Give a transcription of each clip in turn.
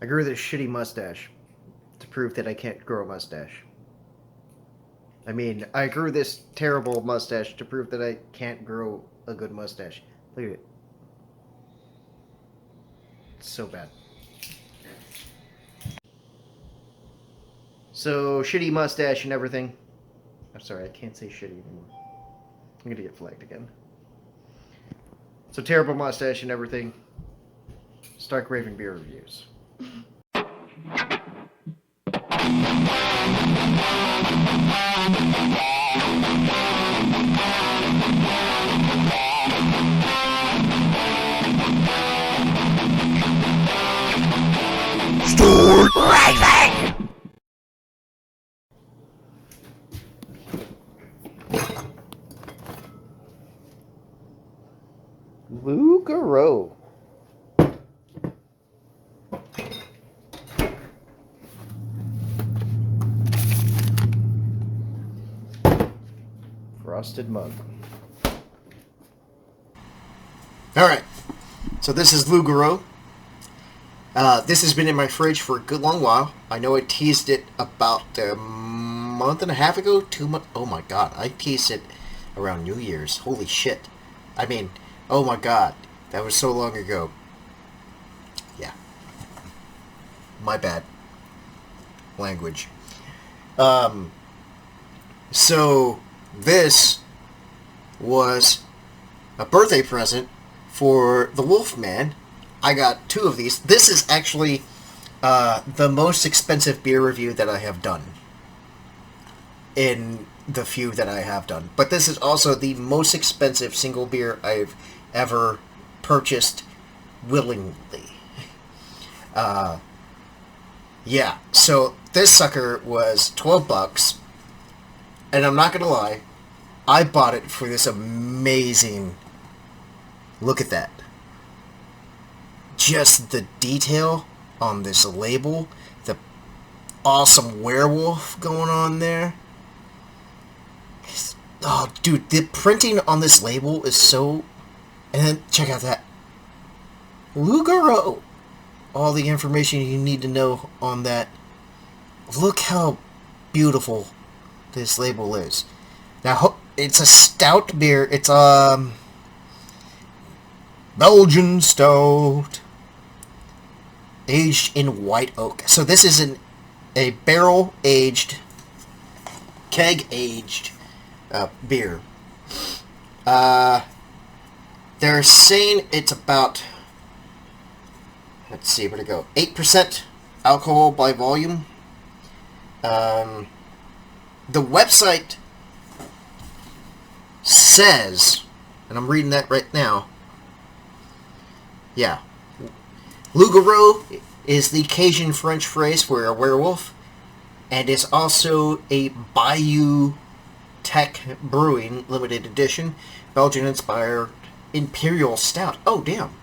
I grew this shitty mustache to prove that I can't grow a mustache. I mean, I grew this terrible mustache to prove that I can't grow a good mustache. Look at it. It's so bad. So, shitty mustache and everything. I'm sorry, I can't say shitty anymore. I'm gonna get flagged again. So, terrible mustache and everything. Start craving beer reviews. Start raving! Loup Garou. Frosted mug. Alright, so this is Loup Garou. This has been in my fridge for a good long while. I know I teased it about a month and a half ago, 2 months. Oh my god, I teased it around New Year's. Holy shit. I mean, oh my god, that was so long ago. Yeah. My bad. Language. So, this was a birthday present for the Wolfman. I got 2 of these. This is actually the most expensive beer review that I have done in the few that I have done. But this is also the most expensive single beer I've ever purchased willingly. Yeah, so this sucker was $12, and I'm not gonna lie, I bought it for this amazing... Look at that. Just the detail on this label, the awesome werewolf going on there. Oh, dude, the printing on this label is so... And then, check out that. Loup Garou. All the information you need to know on that. Look how beautiful this label is. Now, it's a stout beer. It's, Belgian stout. Aged in white oak. So this is a barrel-aged, keg-aged beer. They're saying it's about, let's see, where'd it go? 8% alcohol by volume. The website says, and I'm reading that right now, yeah, Loup Garou is the Cajun French phrase for a werewolf, and is also a Bayou Tech Brewing limited edition, Belgian-inspired Imperial Stout. Oh, damn.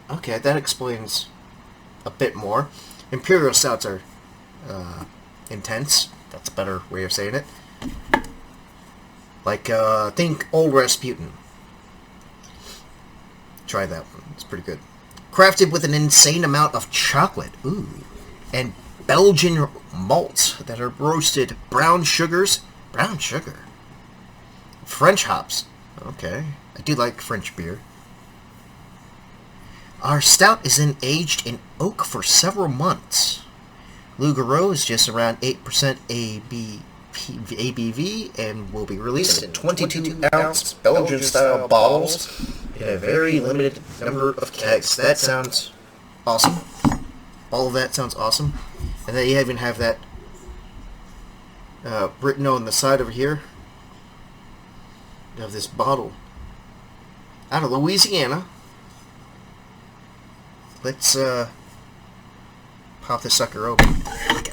Okay, that explains a bit more. Imperial Stouts are intense. That's a better way of saying it. Like, think Old Rasputin. Try that one. It's pretty good. Crafted with an insane amount of chocolate. Ooh. And Belgian malts that are roasted. Brown sugars. Brown sugar. French hops. Okay. I do like French beer. Our stout is aged in oak for several months. Loup Garou is just around 8% ABV and will be released in 22-ounce Belgian-style bottles in a very limited number of kegs. That sounds awesome. All of that sounds awesome. And they even have that written on the side over here of this bottle. Out of Louisiana. Let's pop this sucker open.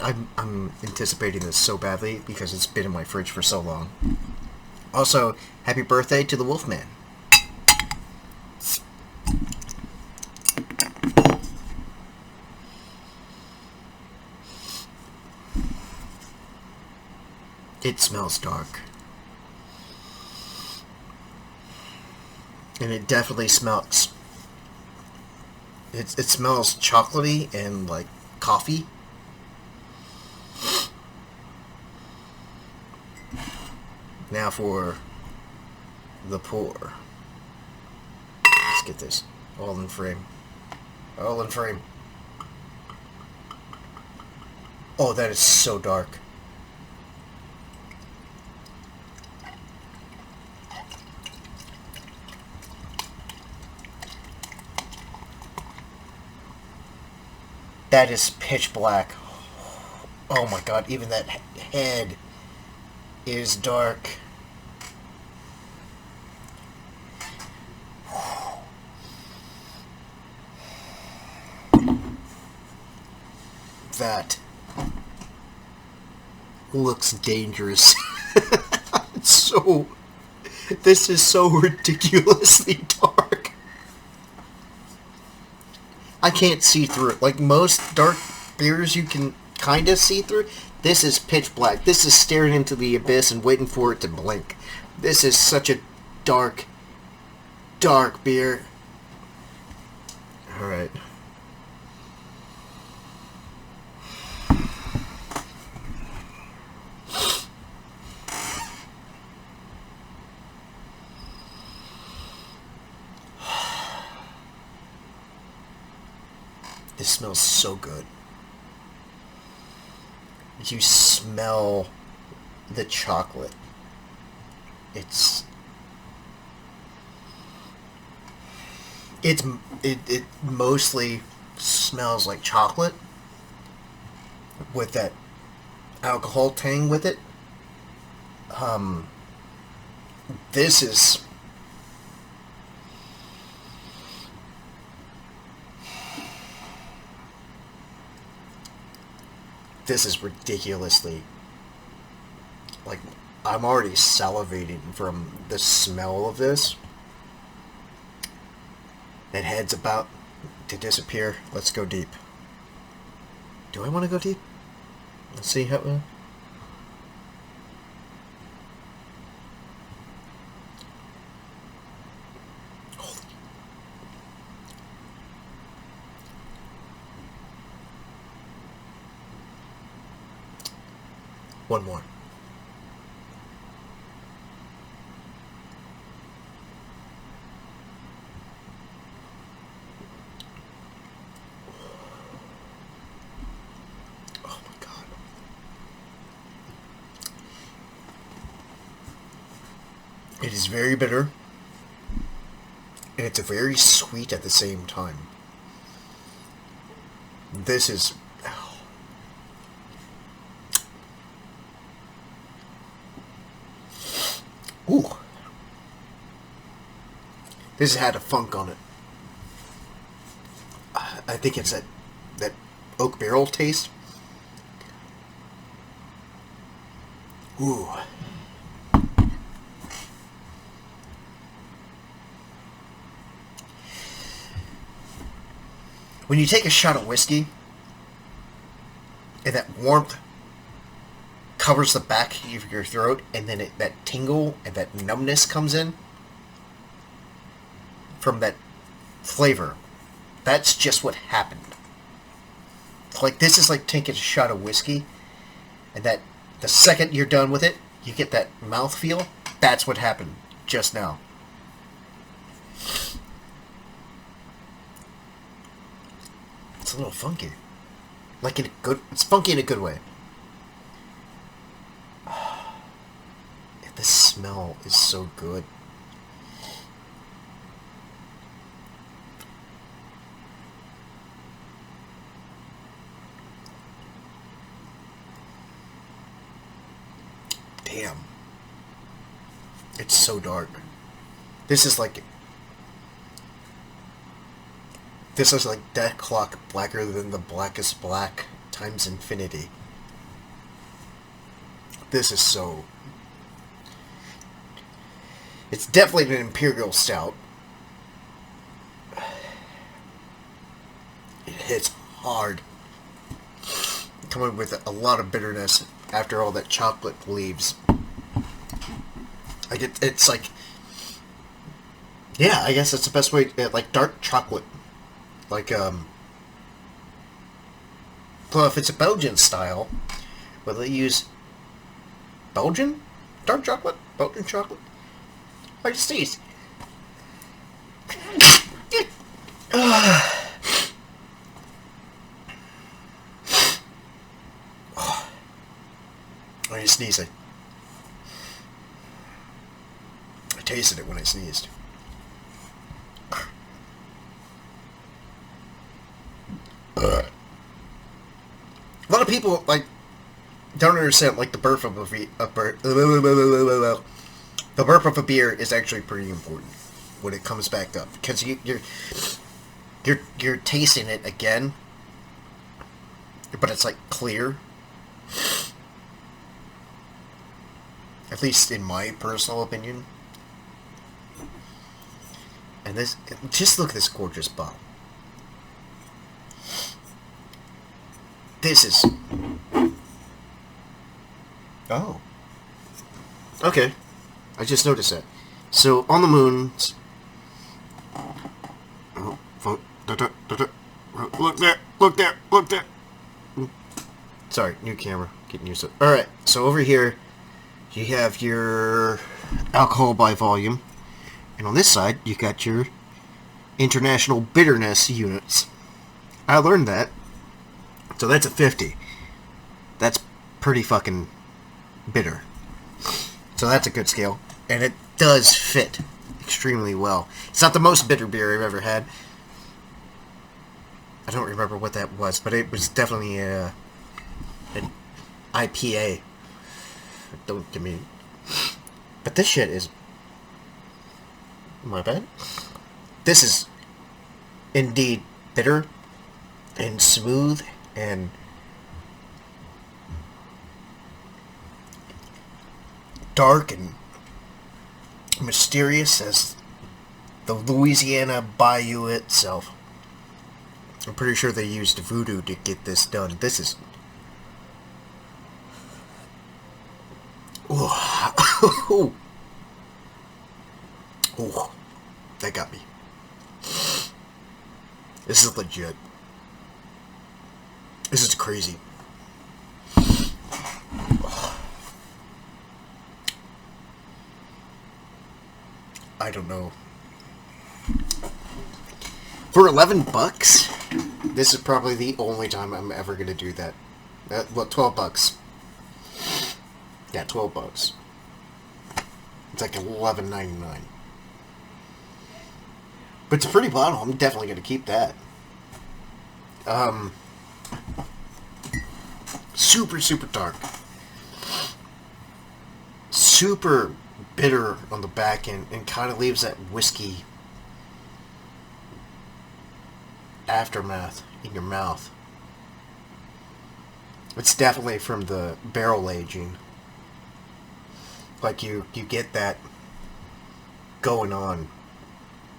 I'm anticipating this so badly because it's been in my fridge for so long. Also, happy birthday to the Wolfman. It smells dark. And it definitely smells It smells chocolatey and like coffee. Now for the pour. Let's get this all in frame. All in frame. Oh, that is so dark. That is pitch black. Oh my god, even that head is dark. That looks dangerous. It's so... This is so ridiculously dark. I can't see through it. Like most dark beers you can kind of see through. This is pitch black. This is staring into the abyss and waiting for it to blink. This is such a dark, dark beer. Alright. This smells so good. You smell the chocolate. It mostly smells like chocolate with that alcohol tang with it. This is... This is ridiculously... Like, I'm already salivating from the smell of this. That head's about to disappear. Let's go deep. Do I want to go deep? Let's see how... One more. Oh my god. It is very bitter. And it's very sweet at the same time. This is... Ooh. This had a funk on it. I think it's that oak barrel taste. Ooh. When you take a shot of whiskey, and that warmth covers the back of your throat, and then that tingle and that numbness comes in from that flavor. That's just what happened. Like, this is like taking a shot of whiskey, and that the second you're done with it, you get that mouthfeel. That's what happened just now. It's a little funky. Like, in a good... It's funky in a good way. The smell is so good. Damn. It's so dark. This is like that clock blacker than the blackest black times infinity. This is so... It's definitely an imperial stout. It hits hard. Coming with a lot of bitterness after all that chocolate leaves. Like it's like... Yeah, I guess that's the best way... Like dark chocolate. Like, well, if it's a Belgian style, will they use Belgian dark chocolate? Belgian chocolate? I just sneeze. I just sneezed. I tasted it when I sneezed. A lot of people like don't understand like the birth of the birth of a beer is actually pretty important when it comes back up because you're tasting it again, but it's like clear. At least in my personal opinion. And this, just look at this gorgeous bottle. This is... Oh. Okay. I just noticed that. So, on the moons... Oh, look there, look there, look there. Sorry, new camera. Getting used to it. Alright, so over here, you have your alcohol by volume. And on this side, you got your international bitterness units. I learned that. So that's a 50. That's pretty fucking bitter. So that's a good scale. And it does fit extremely well. It's not the most bitter beer I've ever had. I don't remember what that was, but it was definitely an IPA. Don't give me... But this shit is... My bad. This is indeed bitter and smooth and dark and mysterious as the Louisiana bayou itself. I'm pretty sure they used voodoo to get this done. This is... Ooh. Ooh. That got me. This is legit. This is crazy. I don't know. For $11, this is probably the only time I'm ever gonna do that. Well, $12. Yeah, $12. It's like $11.99. But it's a pretty bottle. I'm definitely going to keep that. Super, super dark. Super bitter on the back end and kind of leaves that whiskey aftermath in your mouth. It's definitely from the barrel aging. Like you get that going on.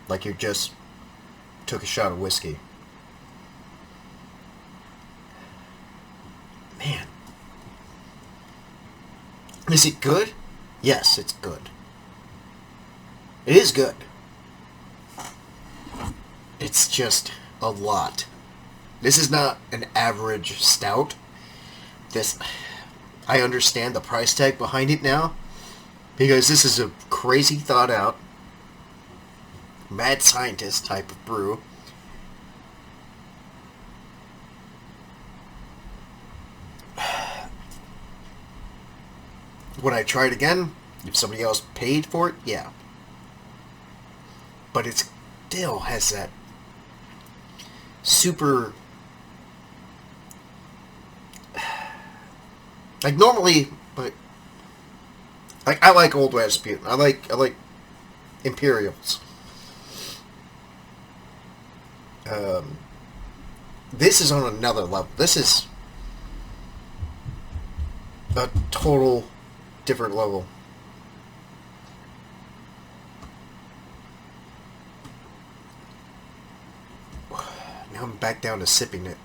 Like you just took a shot of whiskey. Man. Is it good? Yes, it's good. It is good. It's just a lot. This is not an average stout. I understand the price tag behind it now. Because this is a crazy thought out mad scientist type of brew. Would I try it again? If somebody else paid for it? Yeah. But it still has that super... Like normally, but like I like Old Rasputin. I like Imperials. This is on another level. This is a total different level. Now I'm back down to sipping it.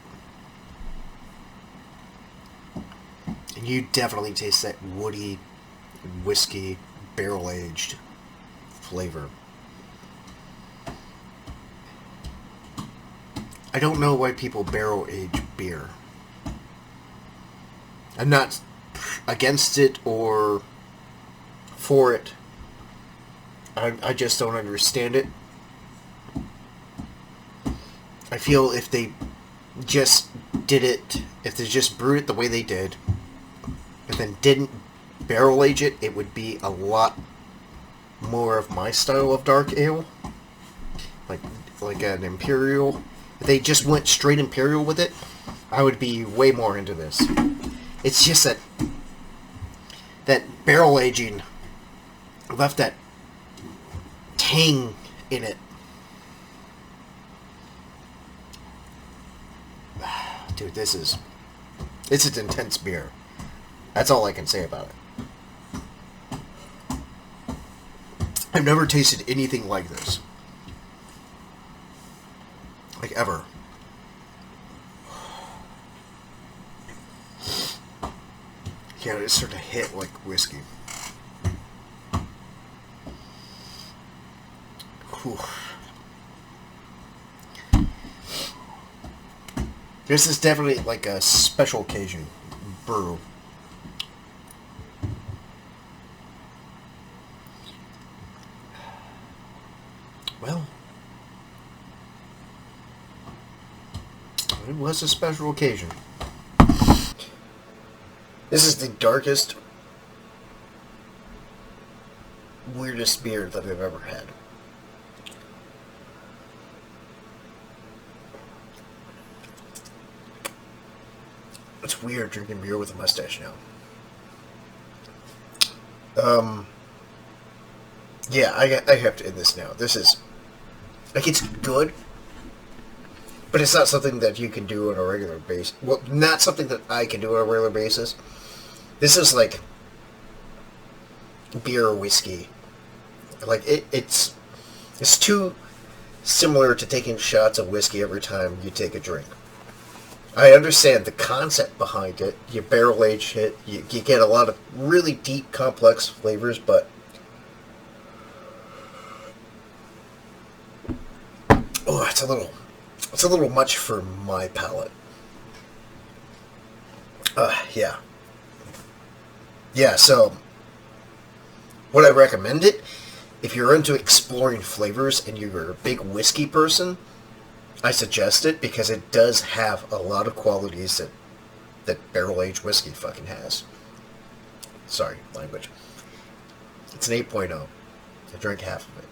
And you definitely taste that woody, whiskey, barrel-aged flavor. I don't know why people barrel age beer. I'm not against it or for it. I just don't understand it. I feel if they just did it, if they just brewed it the way they did, and then didn't barrel age it, it would be a lot more of my style of dark ale. Like an imperial. If they just went straight imperial with it, I would be way more into this. It's just that barrel aging left that tang in it. Dude, it's an intense beer. That's all I can say about it. I've never tasted anything like this. Like, ever. Yeah, it sort of hit like whiskey. Whew. This is definitely like a special occasion brew. Well, it was a special occasion. This is the darkest, weirdest beer that I've ever had. It's weird drinking beer with a mustache now. Yeah, I have to end this now. This is, like, it's good, but it's not something that you can do on a regular basis. Well, not something that I can do on a regular basis. This is like beer or whiskey. Like, it's too similar to taking shots of whiskey every time you take a drink. I understand the concept behind it. You barrel age it. You get a lot of really deep, complex flavors, but oh, it's a little much for my palate. Yeah. Yeah, so would I recommend it? If you're into exploring flavors and you're a big whiskey person, I suggest it because it does have a lot of qualities that barrel-aged whiskey fucking has. Sorry, language. It's an 8.0. I drank half of it.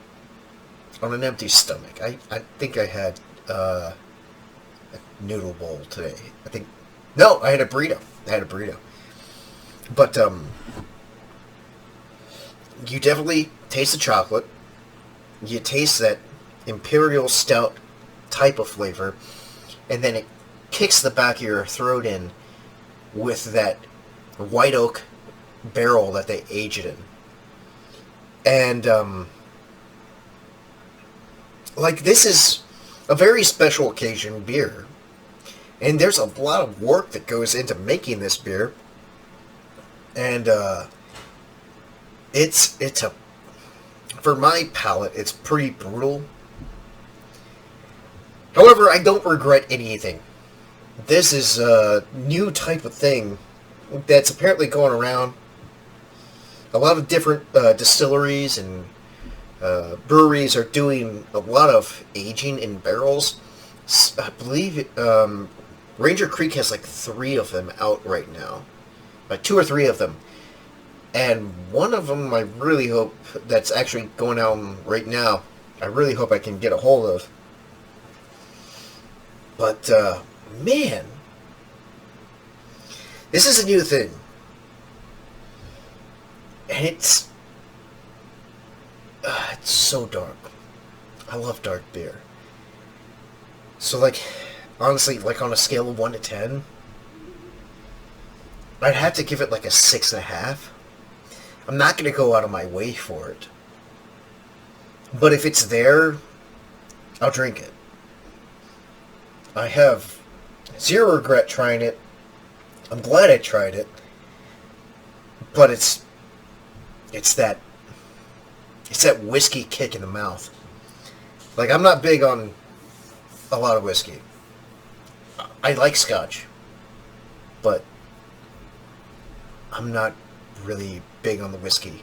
On an empty stomach. I think I had a noodle bowl today. No, I had a burrito. But, you definitely taste the chocolate. You taste that imperial stout type of flavor, and then it kicks the back of your throat in with that white oak barrel that they age it in. And, like, this is a very special occasion beer. And there's a lot of work that goes into making this beer. And, it's a, for my palate, it's pretty brutal. However, I don't regret anything. This is a new type of thing that's apparently going around. A lot of different distilleries and breweries are doing a lot of aging in barrels. I believe Ranger Creek has like 3 of them out right now. 2 or 3 of them. And one of them I really hope that's actually going out right now. I really hope I can get a hold of. But, man, this is a new thing. And it's so dark. I love dark beer. So, like, honestly, like on a scale of 1 to 10, I'd have to give it like a 6.5. I'm not going to go out of my way for it. But if it's there, I'll drink it. I have zero regret trying it. I'm glad I tried it. But it's that whiskey kick in the mouth. Like, I'm not big on a lot of whiskey. I like Scotch, but I'm not really big on the whiskey.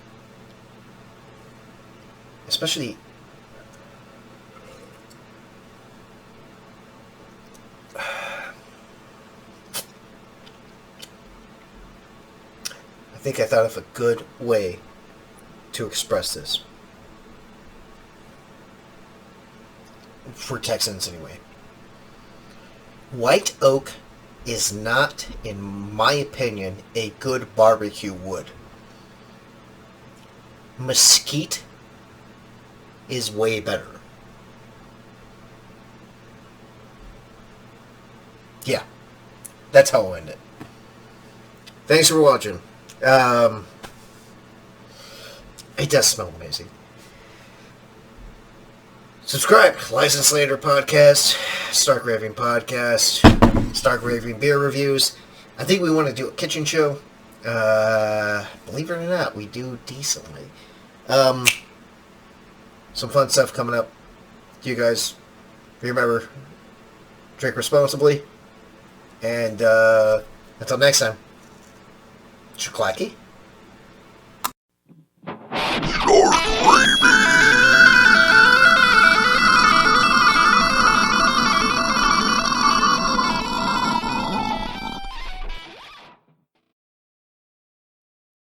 Especially... I think I thought of a good way to express this. For Texans, anyway. White oak is not, in my opinion, a good barbecue wood. Mesquite is way better. Yeah, that's how I'll end it. Thanks for watching. It does smell amazing. Subscribe. License Later Podcast, Stark Raving Podcast, Stark Raving Beer Reviews. I think we want to do a kitchen show. Believe it or not, we do decently. Some fun stuff coming up. You guys, remember, drink responsibly. And until next time, Shaklacky. Stark Raving.